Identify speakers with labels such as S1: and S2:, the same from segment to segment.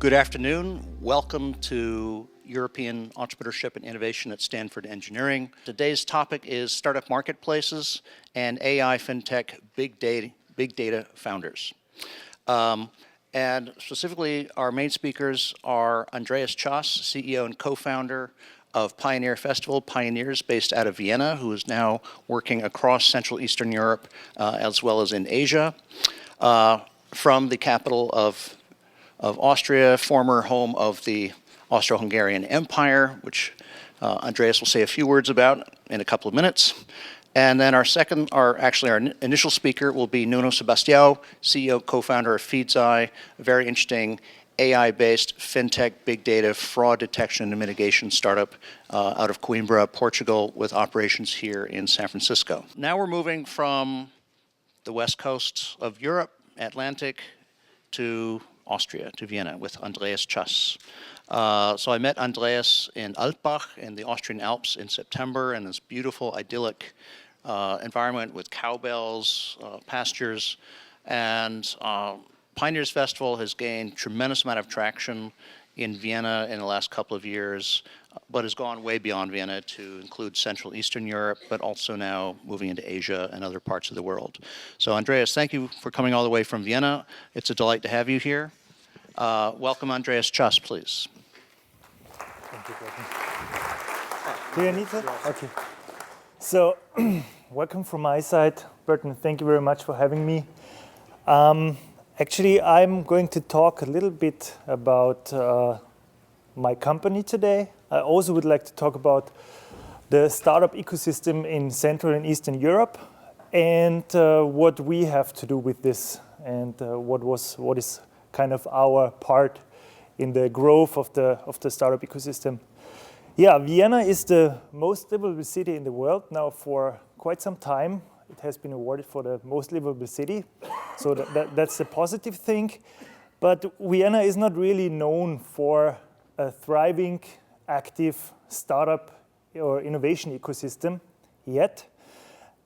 S1: Good afternoon. Welcome to European Entrepreneurship and Innovation at Stanford Engineering. Today's topic is startup marketplaces and AI, fintech, big data founders. And specifically, our main speakers are Andreas Tschas, CEO and co-founder of Pioneer Festival, Pioneers, based out of Vienna, who is now working across Central Eastern Europe as well as in Asia. From the capital of Austria, former home of the Austro-Hungarian Empire, which Andreas will say a few words about in a couple of minutes. And then our initial speaker will be Nuno Sebastião, CEO, co-founder of FeedsEye, a very interesting AI-based fintech, big data, fraud detection and mitigation startup out of Coimbra, Portugal, with operations here in San Francisco. Now we're moving from the west coast of Europe, Atlantic, to Austria, to Vienna, with Andreas Tschas. So I met Andreas in Altbach in the Austrian Alps in September, in this beautiful, idyllic environment with cowbells, pastures, and Pioneers Festival has gained tremendous amount of traction in Vienna in the last couple of years, but has gone way beyond Vienna to include Central Eastern Europe, but also now moving into Asia and other parts of the world. So Andreas, thank you for coming all the way from Vienna. It's a delight to have you here. Welcome, Andreas Tschas, please.
S2: Thank you, Burton. Do you need that? Okay. So, welcome from my side, Burton. Thank you very much for having me. Actually, I'm going to talk a little bit about my company today. I also would like to talk about the startup ecosystem in Central and Eastern Europe and what we have to do with this and what is kind of our part in the growth of the startup ecosystem. Yeah, Vienna is the most livable city in the world now for quite some time. It has been awarded for the most livable city, so that's a positive thing. But Vienna is not really known for a thriving, active startup or innovation ecosystem yet.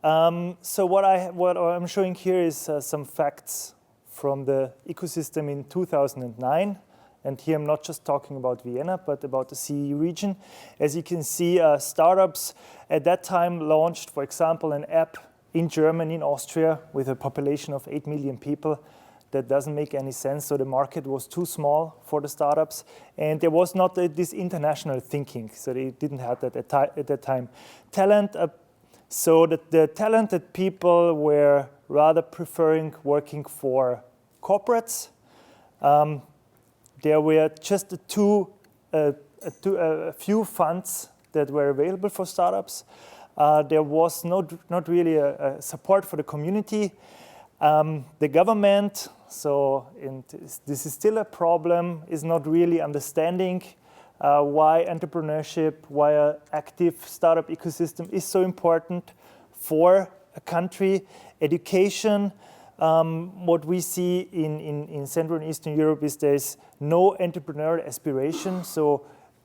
S2: So what I'm showing here is some facts from the ecosystem in 2009. And here I'm not just talking about Vienna, but about the CE region. As you can see, startups at that time launched, for example, an app in Germany, in Austria, with a population of 8 million people. That doesn't make any sense. So the market was too small for the startups. And there was not this international thinking. So they didn't have that at that time. Talent, so that the talented people were rather preferring working for corporates. There were just a few funds that were available for startups. There was not really a support for the community. The government, and this is still a problem, is not really understanding why entrepreneurship, why an active startup ecosystem is so important for a country. Education, what we see in Central and Eastern Europe is there's no entrepreneurial aspiration. So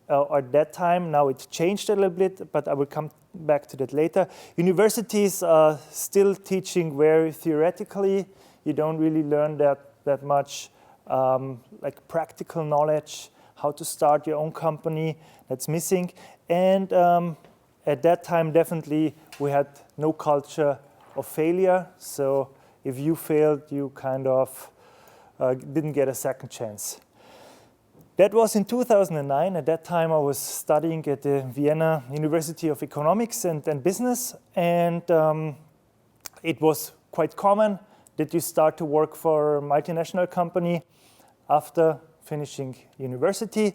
S2: at that time, now it changed a little bit, but I will come back to that later. Universities are still teaching very theoretically. You don't really learn that much like practical knowledge, how to start your own company. That's missing. And at that time, definitely, we had no culture of failure. So if you failed, you kind of didn't get a second chance. That was in 2009. At that time, I was studying at the Vienna University of Economics and Business. And it was quite common that you start to work for a multinational company after finishing university.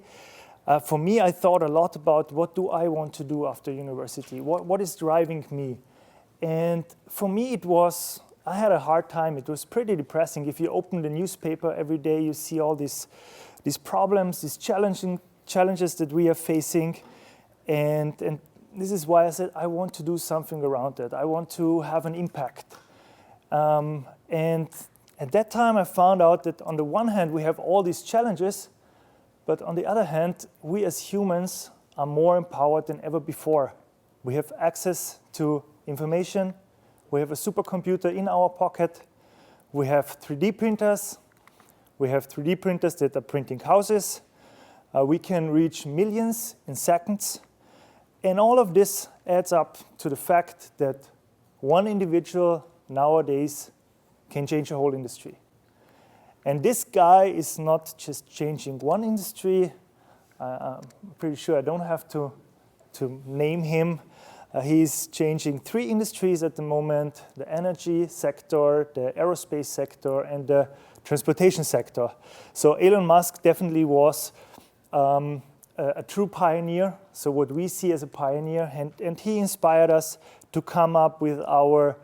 S2: For me, I thought a lot about what do I want to do after university? What is driving me? And for me, I had a hard time. It was pretty depressing. If you open the newspaper every day, you see all these problems, these challenges that we are facing. And this is why I said, I want to do something around that. I want to have an impact. And at that time, I found out that on the one hand, we have all these challenges, but on the other hand, we as humans are more empowered than ever before. We have access to information. We have a supercomputer in our pocket. We have 3D printers. We have 3D printers that are printing houses. We can reach millions in seconds. And all of this adds up to the fact that one individual nowadays can change a whole industry. And this guy is not just changing one industry. I'm pretty sure I don't have to name him. He's changing 3 industries at the moment: the energy sector, the aerospace sector, and the transportation sector. So Elon Musk definitely was a true pioneer. So what we see as a pioneer, and he inspired us to come up with our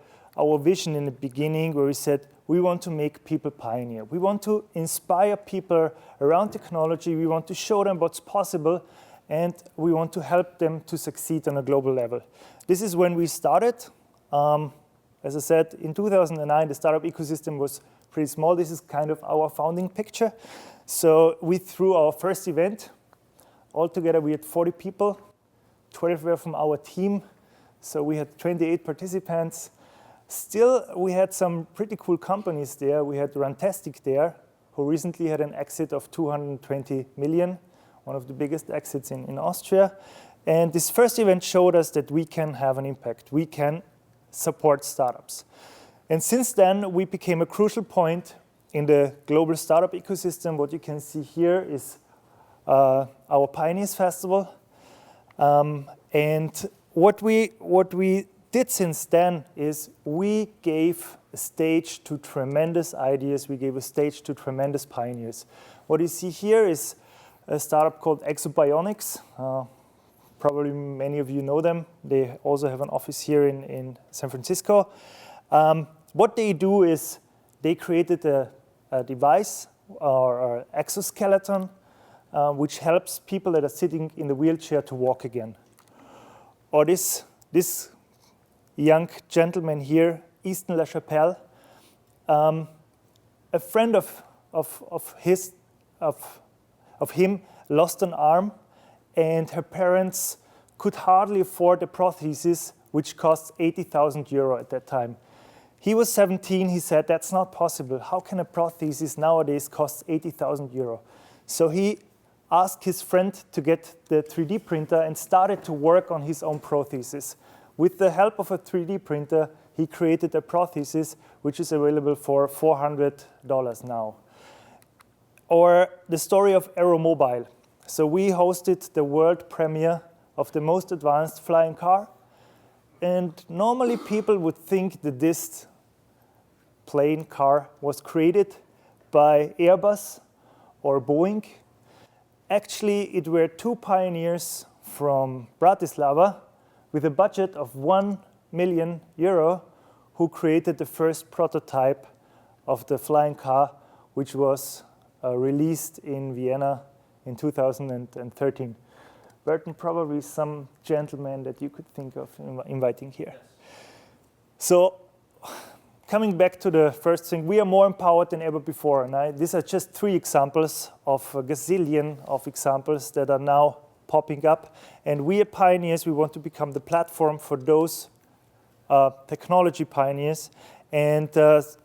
S2: vision in the beginning, where we said, we want to make people pioneer. We want to inspire people around technology. We want to show them what's possible, and we want to help them to succeed on a global level. This is when we started. As I said, in 2009, the startup ecosystem was pretty small. This is kind of our founding picture. So we threw our first event. Altogether, we had 40 people. 12 were from our team. So we had 28 participants. Still, we had some pretty cool companies there. We had Runtastic there, who recently had an exit of 220 million, one of the biggest exits in Austria. And this first event showed us that we can have an impact. We can support startups. And since then, we became a crucial point in the global startup ecosystem. What you can see here is our Pioneers Festival. And what we did since then is we gave a stage to tremendous ideas. We gave a stage to tremendous pioneers. What you see here is a startup called Exobionics. Probably many of you know them. They also have an office here in San Francisco. What they do is they created a device or an exoskeleton which helps people that are sitting in the wheelchair to walk again. Or this young gentleman here, Easton LaChapelle, a friend of him lost an arm, and her parents could hardly afford a prosthesis, which cost 80,000 euro at that time. He was 17. He said, that's not possible. How can a prosthesis nowadays cost 80,000 euro? So he asked his friend to get the 3D printer and started to work on his own prosthesis. With the help of a 3D printer, he created a prosthesis which is available for $400 now. Or the story of Aeromobile. So we hosted the world premiere of the most advanced flying car. And normally people would think that this plane car was created by Airbus or Boeing. Actually, it were 2 pioneers from Bratislava with a budget of 1 million euro who created the first prototype of the flying car, which was released in Vienna in 2013. Burton, probably some gentleman that you could think of inviting here. Yes. So, coming back to the first thing, we are more empowered than ever before. And these are just 3 examples of a gazillion of examples that are now popping up. And we at Pioneers, we want to become the platform for those technology pioneers. And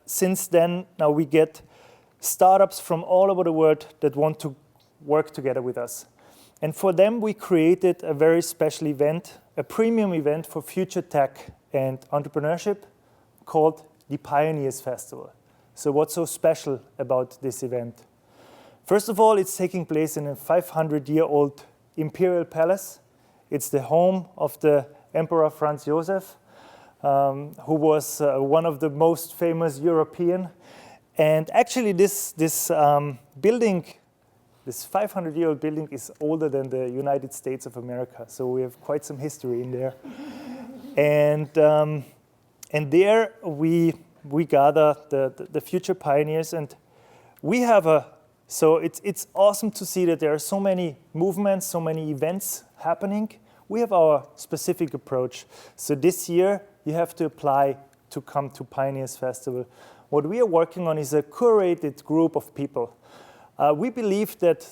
S2: since then, now we get startups from all over the world that want to work together with us. And for them, we created a very special event, a premium event for future tech and entrepreneurship called the Pioneers Festival. So what's so special about this event? First of all, it's taking place in a 500-year-old imperial palace. It's the home of the Emperor Franz Joseph, who was one of the most famous European. And actually, this building, this 500-year-old building, is older than the United States of America. So we have quite some history in there. And there we gather the future pioneers, and we have so it's awesome to see that there are so many movements, so many events happening. We have our specific approach. So this year you have to apply to come to Pioneers Festival. What we are working on is a curated group of people. We believe that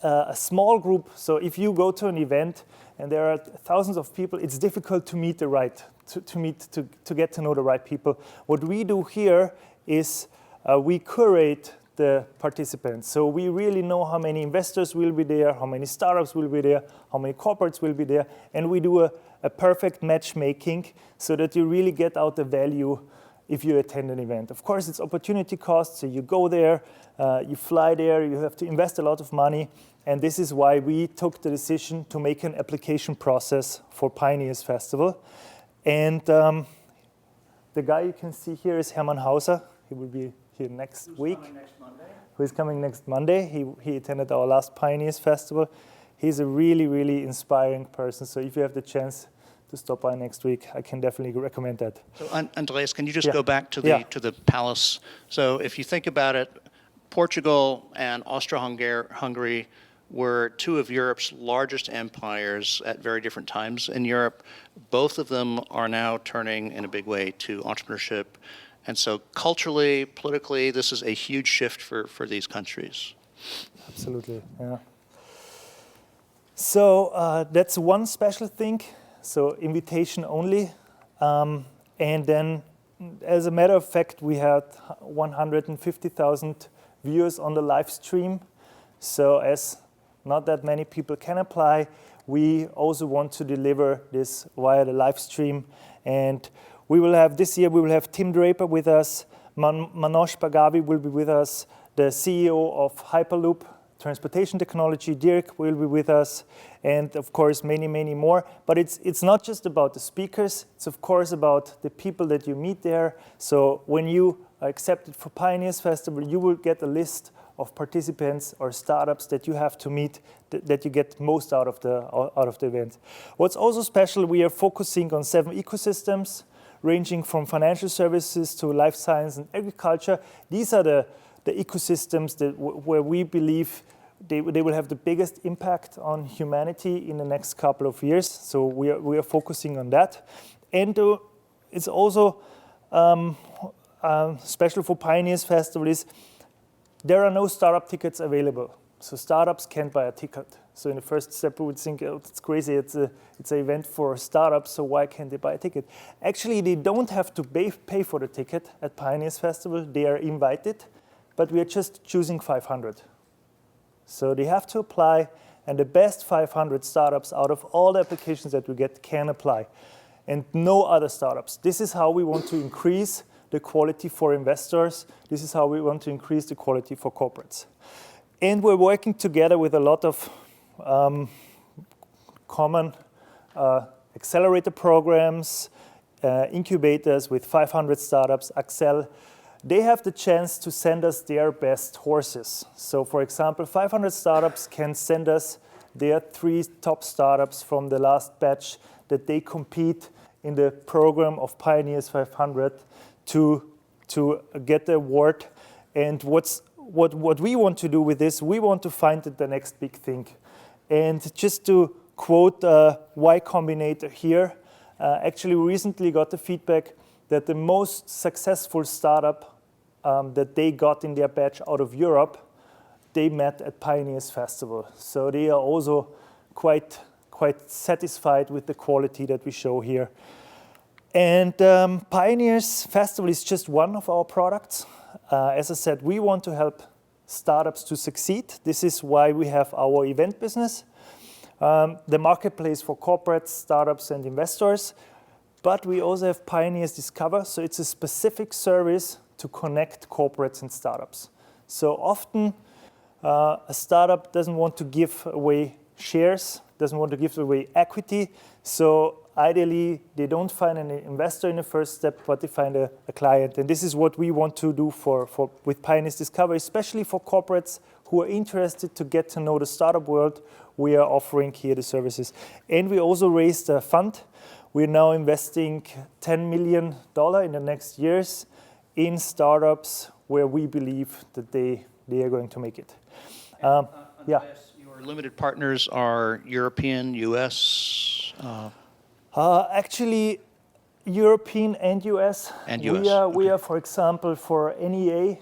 S2: a small group, so if you go to an event and there are thousands of people, it's difficult to meet to get to know the right people. What we do here is we curate the participants. So we really know how many investors will be there, how many startups will be there, how many corporates will be there, and we do a perfect matchmaking so that you really get out the value if you attend an event. Of course, it's opportunity cost, so you go there, you fly there, you have to invest a lot of money, and this is why we took the decision to make an application process for Pioneers Festival. And the guy you can see here is Hermann Hauser. He will be here next week. Who is coming next Monday. He attended our last Pioneers Festival. He's a really, really inspiring person, so if you have the chance to stop by next week, I can definitely recommend that.
S1: So, Andreas, can you just go back to the palace? So if you think about it, Portugal and Austria-Hungary were two of Europe's largest empires at very different times in Europe. Both of them are now turning in a big way to entrepreneurship. And so culturally, politically, this is a huge shift for these countries.
S2: Absolutely, yeah. So that's one special thing. So invitation only. And then, as a matter of fact, we had 150,000 viewers on the live stream. So as not that many people can apply, we also want to deliver this via the live stream. And we will have, this year, we will have Tim Draper with us, Manoj Bagavi will be with us, the CEO of Hyperloop Transportation Technology, Dirk, will be with us, and of course many, many more. But it's not just about the speakers, it's of course about the people that you meet there. So when you are accepted for Pioneers Festival, you will get a list of participants or startups that you have to meet, that you get most out of the event. What's also special, we are focusing on 7 ecosystems, ranging from financial services to life science and agriculture. These are the ecosystems where we believe they will have the biggest impact on humanity in the next couple of years. So we are focusing on that. And it's also special for Pioneers Festival is there are no startup tickets available. So startups can't buy a ticket. So in the first step, we would think, oh, it's crazy, it's an event for startups, so why can't they buy a ticket? Actually, they don't have to pay for the ticket at Pioneers Festival. They are invited, but we are just choosing 500. So they have to apply, and the best 500 startups out of all the applications that we get can apply, and no other startups. This is how we want to increase the quality for investors. This is how we want to increase the quality for corporates. And we're working together with a lot of common accelerator programs, incubators with 500 startups, Axel. They have the chance to send us their best horses. So for example, 500 startups can send us their 3 top startups from the last batch that they compete in the program of Pioneers 500 to get the award. And what we want to do with this, we want to find the next big thing. And just to quote Y Combinator here, actually we recently got the feedback that the most successful startup that they got in their batch out of Europe, they met at Pioneers Festival. So they are also quite satisfied with the quality that we show here. And Pioneers Festival is just one of our products. As I said, we want to help startups to succeed. This is why we have our event business, the marketplace for corporates, startups, and investors. But we also have Pioneers Discover, so it's a specific service to connect corporates and startups. So often, a startup doesn't want to give away shares, doesn't want to give away equity. So ideally, they don't find an investor in the first step, but they find a client. And this is what we want to do with Pioneers Discover, especially for corporates who are interested to get to know the startup world. We are offering here the services. And we also raised a fund. We're now investing $10 million in the next years in startups where we believe that they are going to make it.
S1: Your limited partners are European, US?
S2: Actually, European and US.
S1: And US.
S2: We are, for example, for NEA,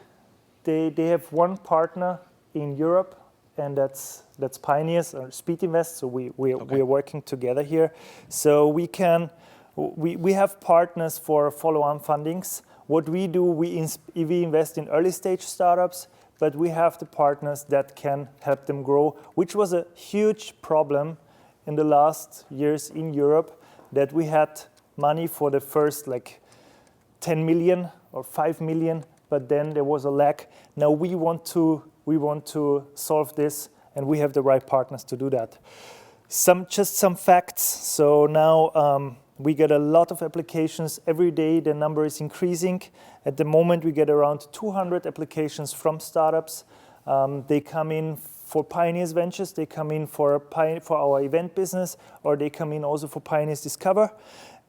S2: they have one partner in Europe, and that's Pioneers or Speed Invest. So we are working together here. So we have partners for follow-on fundings. What we do, we invest in early stage startups, but we have the partners that can help them grow, which was a huge problem in the last years in Europe, that we had money for the first like 10 million or 5 million, but then there was a lack. Now we want to solve this, and we have the right partners to do that. Just some facts. So now we get a lot of applications every day. The number is increasing. At the moment, we get around 200 applications from startups. They come in for Pioneers Ventures, they come in for our event business, or they come in also for Pioneers Discover.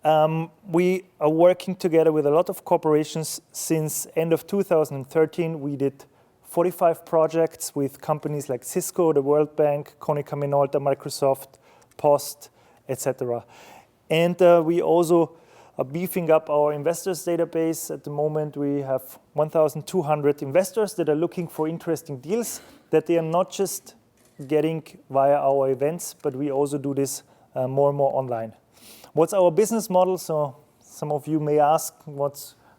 S2: We are working together with a lot of corporations. Since end of 2013, we did 45 projects with companies like Cisco, the World Bank, Konica Minolta, Microsoft, Post, etc. And we also are beefing up our investors database. At the moment, we have 1,200 investors that are looking for interesting deals that they are not just getting via our events, but we also do this more and more online. What's our business model? So some of you may ask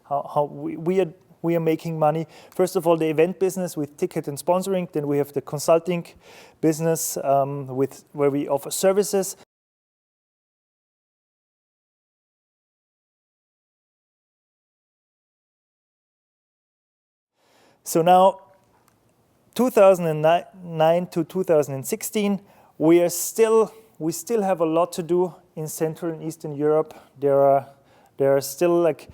S2: how we are making money. First of all, the event business with ticket and sponsoring. Then we have the consulting business where we offer services. So now, 2009 to 2016, we still have a lot to do in Central and Eastern Europe. There are still like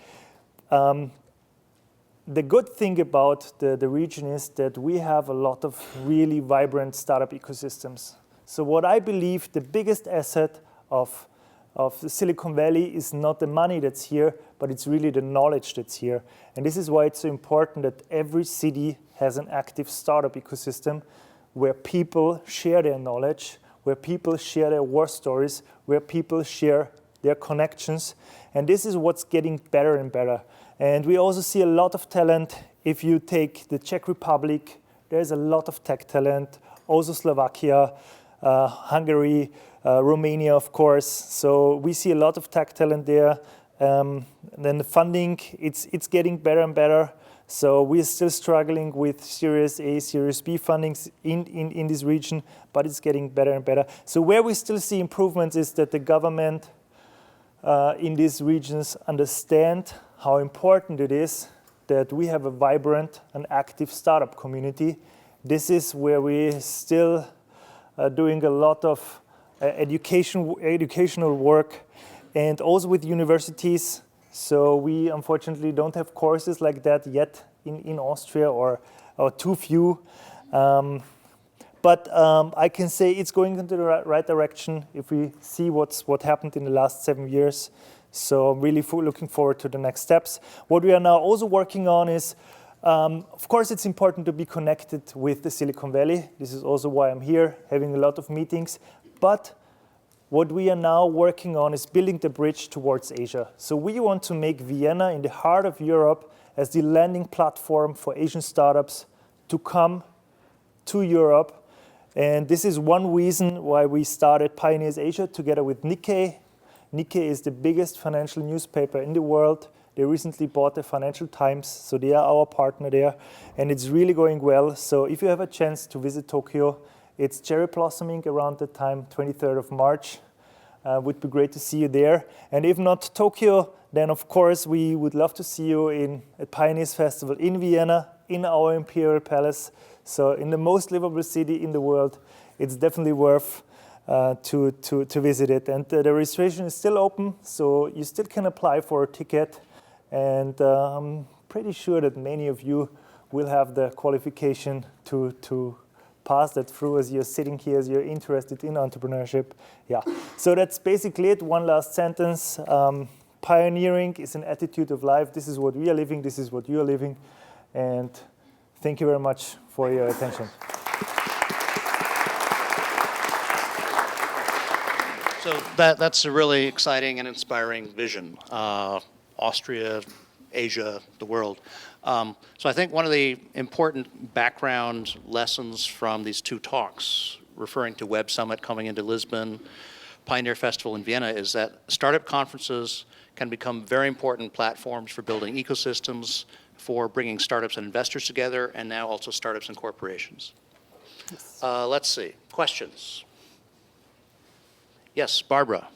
S2: the good thing about the region is that we have a lot of really vibrant startup ecosystems. So what I believe the biggest asset of the Silicon Valley is not the money that's here, but it's really the knowledge that's here. And this is why it's so important that every city has an active startup ecosystem where people share their knowledge, where people share their war stories, where people share their connections. And this is what's getting better and better. And we also see a lot of talent. If you take the Czech Republic, there's a lot of tech talent. Also Slovakia, Hungary, Romania, of course. So we see a lot of tech talent there. Then the funding, it's getting better and better. So we're still struggling with Series A, Series B fundings in this region, but it's getting better and better. So where we still see improvements is that the government in these regions understand how important it is that we have a vibrant and active startup community. This is where we still doing a lot of educational work, and also with universities. So we unfortunately don't have courses like that yet in Austria, or too few. But I can say it's going into the right direction if we see what happened in the last 7 years. So I'm really looking forward to the next steps. What we are now also working on is, of course, it's important to be connected with the Silicon Valley. This is also why I'm here, having a lot of meetings. But what we are now working on is building the bridge towards Asia. So we want to make Vienna, in the heart of Europe, as the landing platform for Asian startups to come to Europe. And this is one reason why we started Pioneers Asia together with Nikkei. Nikkei is the biggest financial newspaper in the world. They recently bought the Financial Times, so they are our partner there. And it's really going well. So if you have a chance to visit Tokyo, it's cherry blossoming around the time, 23rd of March. Would be great to see you there. And if not Tokyo, then of course we would love to see you at Pioneers Festival in Vienna, in our Imperial Palace. So in the most livable city in the world, it's definitely worth to visit it. And the registration is still open, so you still can apply for a ticket. And I'm pretty sure that many of you will have the qualification to pass that through as you're sitting here, as you're interested in entrepreneurship. Yeah, so that's basically it. One last sentence. Pioneering is an attitude of life. This is what we are living. This is what you are living. And thank you very much for your attention.
S1: So that's a really exciting and inspiring vision. Austria, Asia, the world. So I think one of the important background lessons from these two talks, referring to Web Summit coming into Lisbon, Pioneer Festival in Vienna, is that startup conferences can become very important platforms for building ecosystems, for bringing startups and investors together, and now also startups and corporations.
S2: Yes.
S1: Let's see, questions? Yes, Barbara.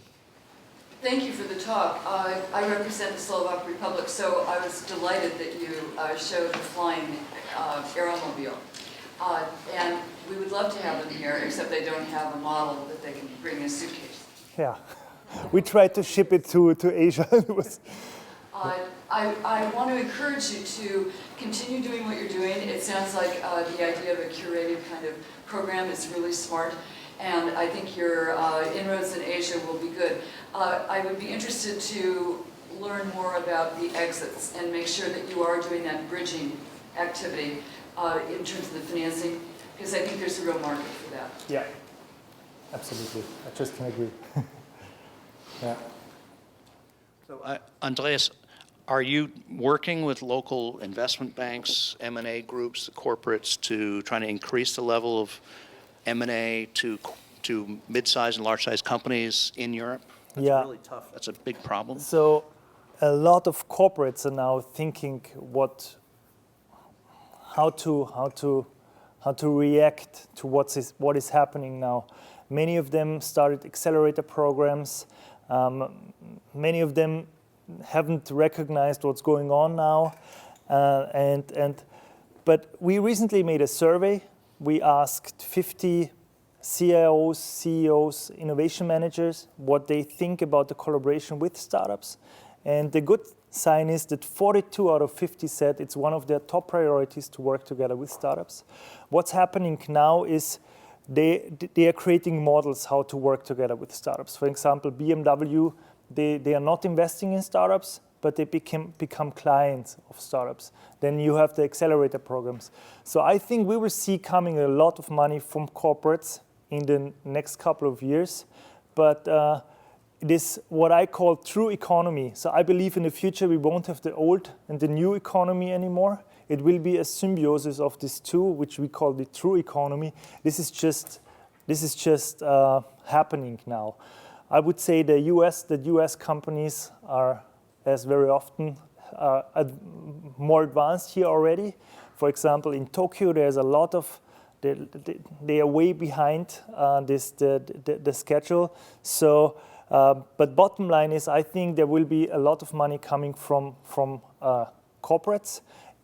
S3: Thank you for the talk. I represent the Slovak Republic, so I was delighted that you showed the flying aeromobile. And we would love to have them here, except they don't have a model that they can bring in a suitcase.
S2: Yeah, we tried to ship it to Asia.
S3: I want to encourage you to continue doing what you're doing. It sounds like the idea of a curated kind of program is really smart, and I think your inroads in Asia will be good. I would be interested to learn more about the exits and make sure that you are doing that bridging activity in terms of the financing, because I think there's a real market for that.
S2: Yeah, absolutely. I just can agree. Yeah.
S1: So, Andreas, are you working with local investment banks, M&A groups, corporates to try to increase the level of M&A to mid-sized and large-sized companies in Europe? That's really tough. That's a big problem.
S2: So a lot of corporates are now thinking how to react to what is happening now. Many of them started accelerator programs. Many of them haven't recognized what's going on now, but we recently made a survey. We asked 50 CIOs, CEOs, innovation managers what they think about the collaboration with startups, and the good sign is that 42 out of 50 said it's one of their top priorities to work together with startups. What's happening now is they are creating models how to work together with startups. For example, BMW, they are not investing in startups, but they become clients of startups. Then you have the accelerator programs. So I think we will see coming a lot of money from corporates in the next couple of years, but it is what I call true economy. So I believe in the future we won't have the old and the new economy anymore. It will be a symbiosis of these two, which we call the true economy. This is just happening now. I would say the US companies are, as very often, more advanced here already. For example, in Tokyo, there's a lot of they are way behind the schedule. So, but bottom line is, I think there will be a lot of money coming from corporates.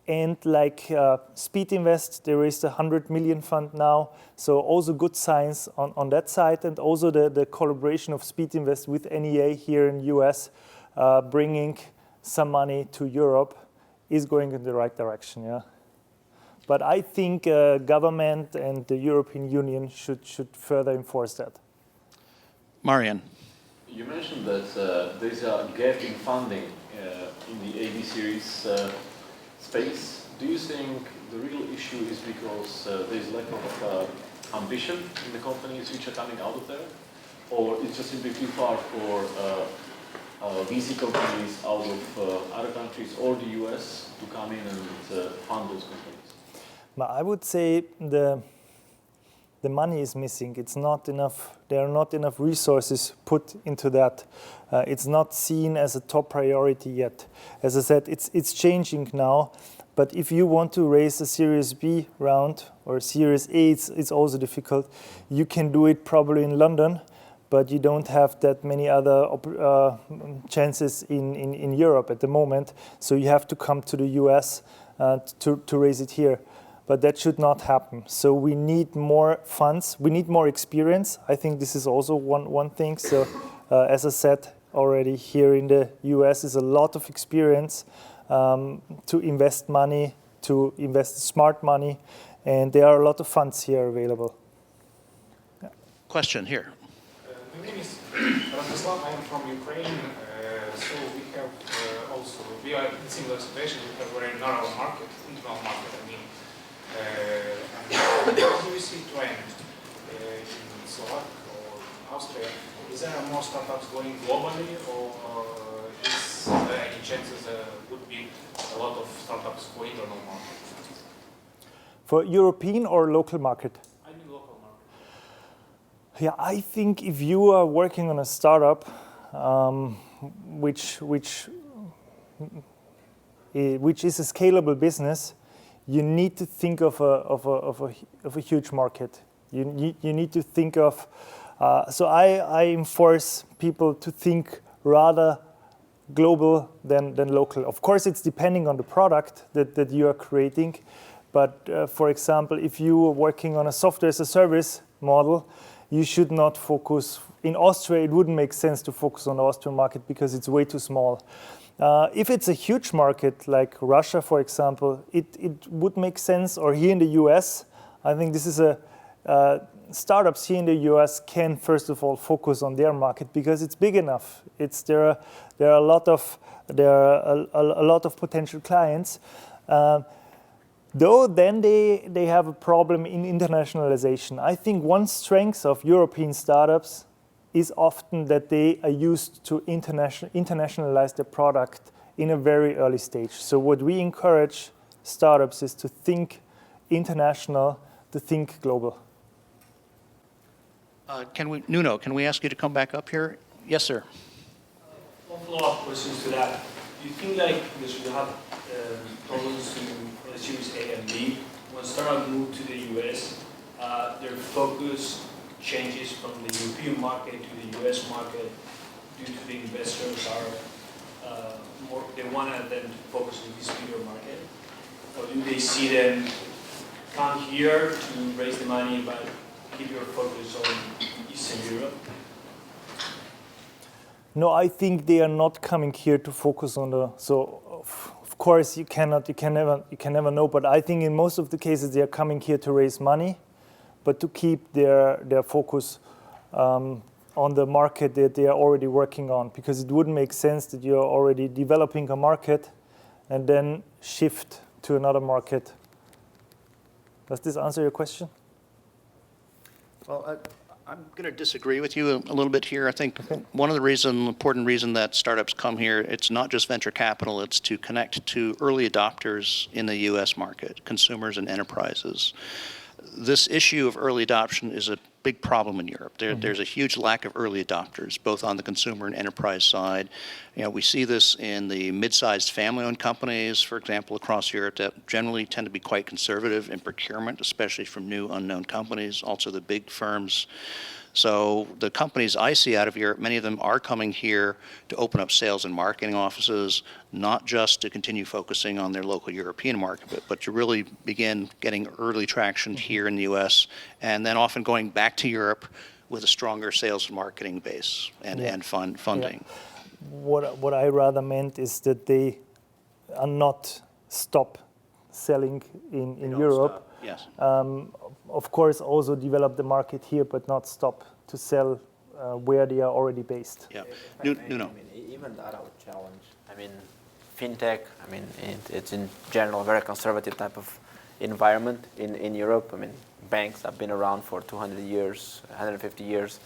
S2: And like Speed Invest, there is a 100 million fund now. So also good signs on that side. And also the collaboration of Speed Invest with NEA here in the US, bringing some money to Europe, is going in the right direction. Yeah. But I think government and the European Union should further enforce that.
S1: Marian.
S4: You mentioned that there's a gap in funding in the AD series space. Do you think the real issue is because there's lack of ambition in the companies which are coming out of there? Or it's just simply too far for VC companies out of other countries or the US to come in and fund those companies?
S2: I would say the money is missing. It's not enough. There are not enough resources put into that. It's not seen as a top priority yet. As I said, it's changing now. But if you want to raise a Series B round or Series A, it's also difficult. You can do it probably in London, but you don't have that many other chances in Europe at the moment. So you have to come to the US to raise it here. But that should not happen. So we need more funds. We need more experience. I think this is also one thing. So as I said already, here in the US is a lot of experience to invest money, to invest smart money. And there are a lot of funds here available. Yeah.
S1: Question here.
S5: My name is Radoslav. I am from Ukraine. So we have we are in a similar situation. We have a very narrow market, internal market. And how do you see trend in Slovak or Austria? Is there more startups going globally, or is there any chances there would be a lot of startups for internal market?
S2: For European or local market?
S5: I mean local market.
S2: Yeah, I think if you are working on a startup, which which is a scalable business, you need to think of a huge market. You need to think of. So I enforce people to think rather global than local. Of course, it's depending on the product that you are creating. But for example, if you are working on a software as a service model, you should not focus. In Austria, it wouldn't make sense to focus on the Austrian market because it's way too small. If it's a huge market like Russia, for example, it would make sense. Or here in the US, I think this is startups here in the US can first of all focus on their market because it's big enough. There are a lot of potential clients. Though then they have a problem in internationalization. I think one strength of European startups is often that they are used to internationalize their product in a very early stage. So what we encourage startups is to think international, to think global.
S1: Nuno, can we ask you to come back up here? Yes, sir.
S6: One follow-up questions to that. Do you think like because we have problems to Series A and B, when startups move to the US, their focus changes from the European market to the US market due to the investors are more, they want to then focus on this bigger market? Or do they see them come here to raise the money but keep your focus on Eastern Europe?
S2: No, I think they are not coming here to focus on the. So, of course, you can never know. But I think in most of the cases they are coming here to raise money, but to keep their focus on the market that they are already working on, because it wouldn't make sense that you are already developing a market and then shift to another market. Does this answer your question?
S1: Well, I'm going to disagree with you a little bit here. I think one of the important reason that startups come here, it's not just venture capital, it's to connect to early adopters in the US market, consumers and enterprises. This issue of early adoption is a big problem in Europe. There's a huge lack of early adopters, both on the consumer and enterprise side. You know, we see this in the mid-sized family-owned companies, for example, across Europe, that generally tend to be quite conservative in procurement, especially from new unknown companies, also the big firms. So the companies I see out of Europe, many of them are coming here to open up sales and marketing offices, not just to continue focusing on their local European market, but to really begin getting early traction here in the US, and then often going back to Europe with a stronger sales and marketing base and funding.
S2: Yeah. What I rather meant is that they are not stop selling in Europe.
S1: Stop. Yes.
S2: Of course, also develop the market here, but not stop to sell where they are already based.
S1: Yeah.
S7: I mean, even that I would challenge. I mean, fintech, I mean, it's in general a very conservative type of environment in Europe. I mean, banks have been around for 200 years, 150 years.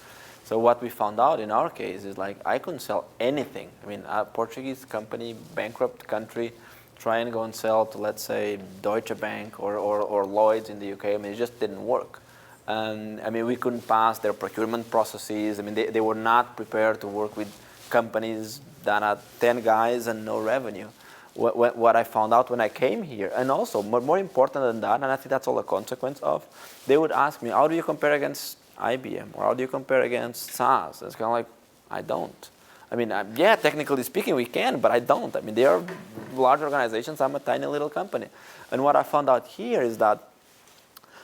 S7: So what we found out in our case is like, I couldn't sell anything. I mean, a Portuguese company, bankrupt country, try and go and sell to, let's say, Deutsche Bank or Lloyd's in the UK. I mean, it just didn't work. I mean, we couldn't pass their procurement processes. I mean, they were not prepared to work with companies that had 10 guys and no revenue. What I found out when I came here, and also more important than that, and I think that's all a consequence of, they would ask me, how do you compare against IBM? Or how do you compare against SaaS? It's kind of like, I don't. I mean, yeah, technically speaking, we can, but I don't. I mean, they are large organizations. I'm a tiny little company. And what I found out here is that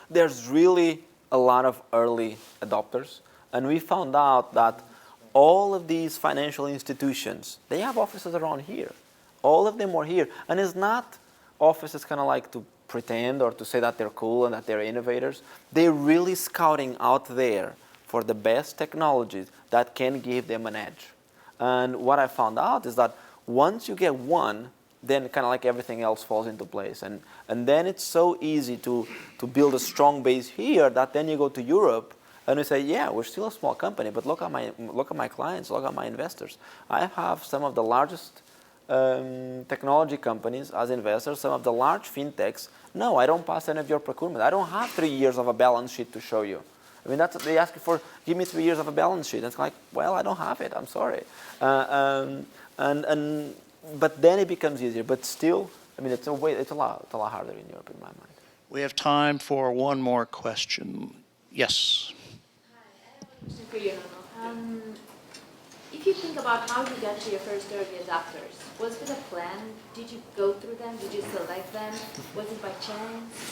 S7: there's really a lot of early adopters. And we found out that all of these financial institutions, they have offices around here. All of them are here. And it's not offices kind of like to pretend or to say that they're cool and that they're innovators. They're really scouting out there for the best technologies that can give them an edge. And what I found out is that once you get one, then kind of like everything else falls into place. And then it's so easy to build a strong base here that then you go to Europe and we say, yeah, we're still a small company, but look at my clients, look at my investors. I have some of the largest technology companies as investors, some of the large fintechs. No, I don't pass any of your procurement. I don't have 3 years of a balance sheet to show you. I mean, they ask you for, give me 3 years of a balance sheet. It's like, well, I don't have it. I'm sorry. And but then it becomes easier. But still, I mean, it's a lot harder in Europe in my mind.
S1: We have time for one more question. Yes.
S8: Hi, I have a question for you, Nono. If you think about how you got to your first early adopters, was it a plan? Did you go through them? Did you select them? Was it by chance?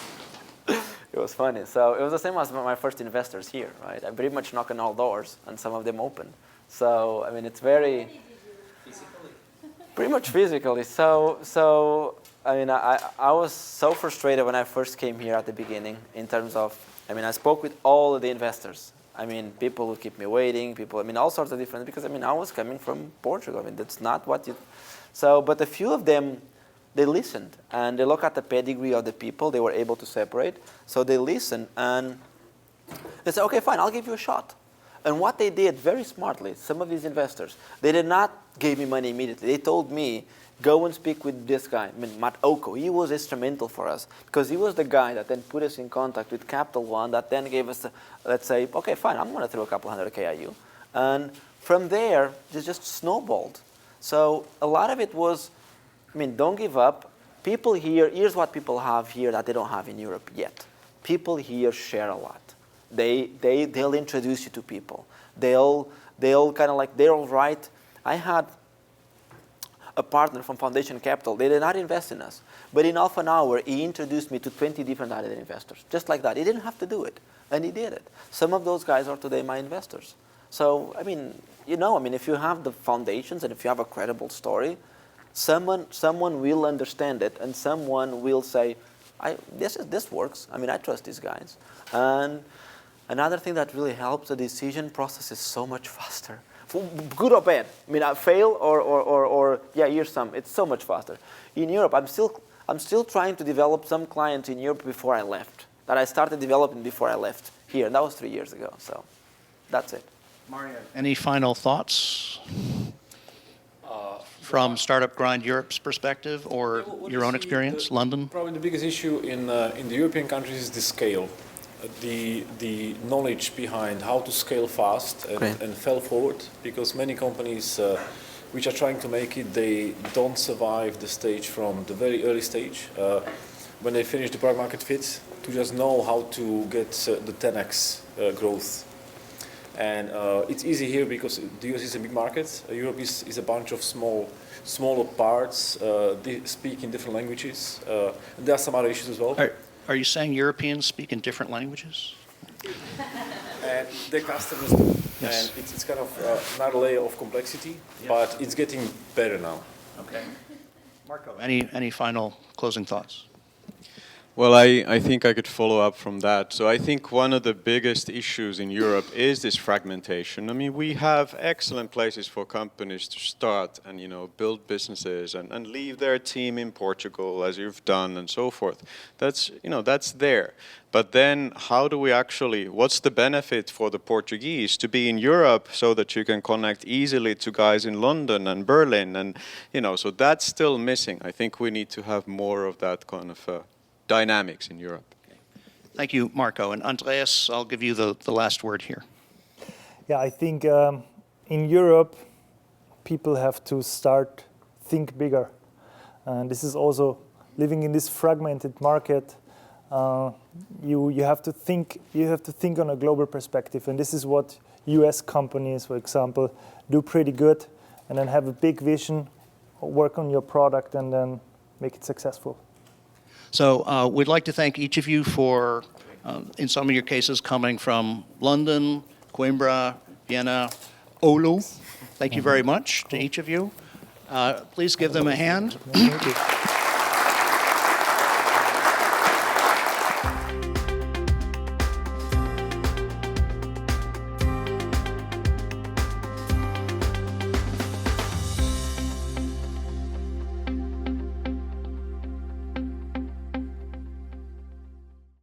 S7: It was funny. So it was the same as my first investors here, right? I pretty much knocked on all doors, and some of them opened. So I mean, it's very pretty much physically. So I mean, I was so frustrated when I first came here at the beginning. In terms of, I mean, I spoke with all of the investors. I mean, people would keep me waiting. People, I mean, all sorts of different. Because I mean, I was coming from Portugal. I mean, that's not what you. So, but a few of them, they listened and they look at the pedigree of the people. They were able to separate. So they listened and they said, okay, fine, I'll give you a shot. And what they did very smartly, some of these investors, they did not give me money immediately. They told me, go and speak with this guy, I mean, Matt Oko. He was instrumental for us because he was the guy that then put us in contact with Capital One that then gave us, let's say, okay, fine, I'm going to throw a couple $100K at you. And from there, it just snowballed. So a lot of it was, I mean, don't give up. People here, here's what people have here that they don't have in Europe yet. People here share a lot. They'll introduce you to people. They'll kind of like, they'll write. I had a partner from Foundation Capital. They did not invest in us. But in half an hour, he introduced me to 20 different other investors. Just like that. He didn't have to do it. And he did it. Some of those guys are today my investors. So, I mean, if you have the foundations and if you have a credible story, someone will understand it and someone will say, this works. I mean, I trust these guys. And another thing that really helps, the decision process is so much faster. Good or bad. I mean, I fail or here's some. It's so much faster. In Europe, I'm still trying to develop some clients in Europe before I left. That I started developing before I left here. And that was 3 years ago. So that's it.
S1: Mario, any final thoughts from Startup Grind Europe's perspective or your own experience, London?
S4: Probably the biggest issue in the European countries is the scale. The knowledge behind how to scale fast and fail forward, because many companies which are trying to make it, they don't survive the stage from the very early stage when they finish the product market fit to just know how to get the 10x growth. And it's easy here because the US is a big market. Europe is a bunch of smaller parts. They speak in different languages. And there are some other issues as well.
S1: Are you saying Europeans speak in different languages?
S4: And their customers do.
S1: Yes.
S4: And it's kind of another layer of complexity, but it's getting better now.
S1: Okay. Marco, any final closing thoughts?
S9: Well, I think I could follow up from that. So I think one of the biggest issues in Europe is this fragmentation. I mean, we have excellent places for companies to start and, build businesses and leave their team in Portugal, as you've done, and so forth. That's there. But then how do we what's the benefit for the Portuguese to be in Europe so that you can connect easily to guys in London and Berlin? And, so that's still missing. I think we need to have more of that kind of dynamics in Europe.
S1: Thank you, Marco. And Andreas, I'll give you the last word here.
S2: Yeah, I think in Europe, people have to think bigger. And this is also living in this fragmented market. You have to think on a global perspective, and this is what US companies, for example, do pretty good, and then have a big vision, work on your product, and then make it successful.
S1: So we'd like to thank each of you for, in some of your cases, coming from London, Coimbra, Vienna, Oulu. Thank you very much to each of you. Please give them a hand.
S2: Thank you.